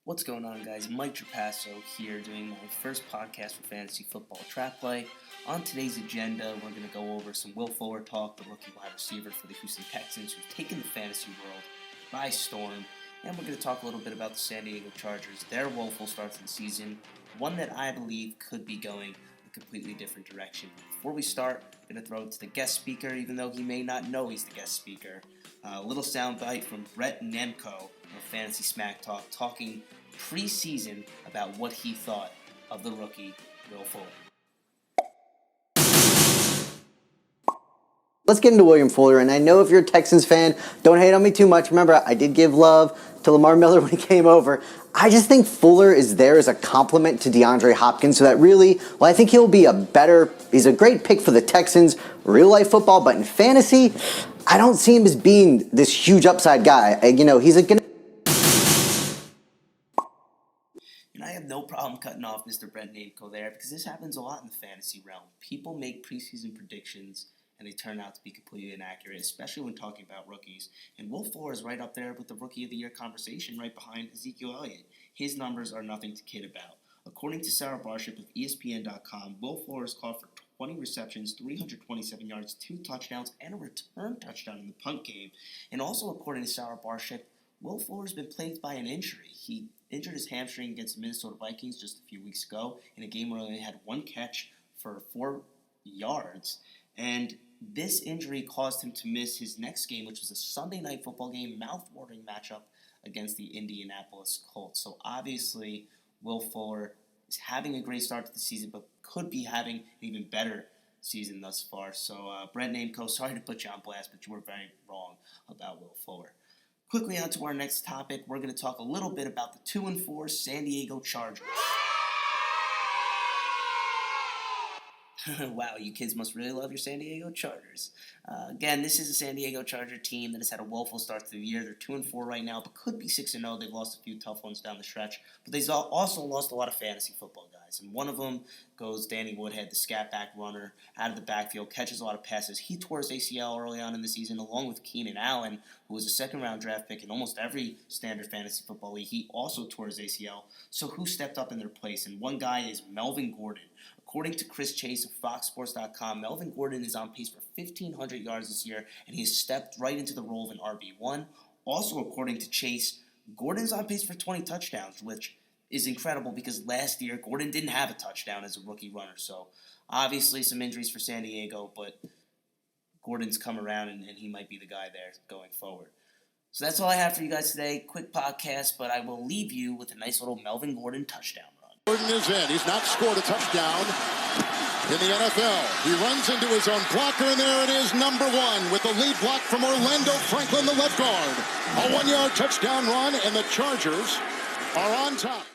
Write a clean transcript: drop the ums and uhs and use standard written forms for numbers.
What's going on, guys? Mike Trapasso here doing my first podcast for Fantasy Football Trap Play. On today's agenda, we're going to go over some Will Fuller talk, the rookie wide receiver for the Houston Texans, who's taken the fantasy world by storm. And we're going to talk a little bit about the San Diego Chargers, their woeful start to the season, one that I believe could be going a completely different direction. Before we start, I'm going to throw it to the guest speaker, even though he may not know he's the guest speaker. A little soundbite from Brent and Namejko of Fantasy Smack Talk, talking preseason about what he thought of the rookie Will Fuller. Let's get into William Fuller, and I know if you're a Texans fan, don't hate on me too much. Remember, I did give love to Lamar Miller when he came over. I just think Fuller is there as a compliment to DeAndre Hopkins, so that really, I think he's a great pick for the Texans, real-life football, but in fantasy, I don't see him as being this huge upside guy. He's a And I have no problem cutting off Mr. Brent Namejko there, because this happens a lot in the fantasy realm. People make preseason predictions, and they turn out to be completely inaccurate, especially when talking about rookies. And Will Fuller is right up there with the Rookie of the Year conversation, right behind Ezekiel Elliott. His numbers are nothing to kid about. According to Bishop of ESPN.com, Will Fuller has caught for 20 receptions, 327 yards, 2 touchdowns, and a return touchdown in the punt game. And also according to Bishop, Will Fuller's been plagued by an injury. He injured his hamstring against the Minnesota Vikings just a few weeks ago in a game where he only had 1 catch for 4 yards. And this injury caused him to miss his next game, which was a Sunday Night Football game, mouth-watering matchup against the Indianapolis Colts. So obviously, Will Fuller is having a great start to the season, but could be having an even better season thus far. So Brent Namejko, sorry to put you on blast, but you were very wrong about Will Fuller. Quickly on to our next topic, we're going to talk a little bit about the 2-4 San Diego Chargers. Wow, you kids must really love your San Diego Chargers. Again, this is a San Diego Charger team that has had a woeful start to the year. They're 2-4 right now, but could be 6-0. They've lost a few tough ones down the stretch, but they've also lost a lot of fantasy football guys. And one of them goes Danny Woodhead, the scat back runner, out of the backfield, catches a lot of passes. He tore his ACL early on in the season, along with Keenan Allen, who was a second-round draft pick in almost every standard fantasy football league. He also tore his ACL. So who stepped up in their place? And one guy is Melvin Gordon. According to Chris Chase of FoxSports.com, Melvin Gordon is on pace for 1,500 yards this year, and he has stepped right into the role of an RB1. Also, according to Chase, Gordon's on pace for 20 touchdowns, which is incredible because last year Gordon didn't have a touchdown as a rookie runner. So, obviously some injuries for San Diego, but Gordon's come around, and he might be the guy there going forward. So that's all I have for you guys today. Quick podcast, but I will leave you with a nice little Melvin Gordon touchdown. Gordon is in. He's not scored a touchdown in the NFL. He runs into his own blocker, and there it is, number 1, with the lead block from Orlando Franklin, the left guard. A 1-yard touchdown run, and the Chargers are on top.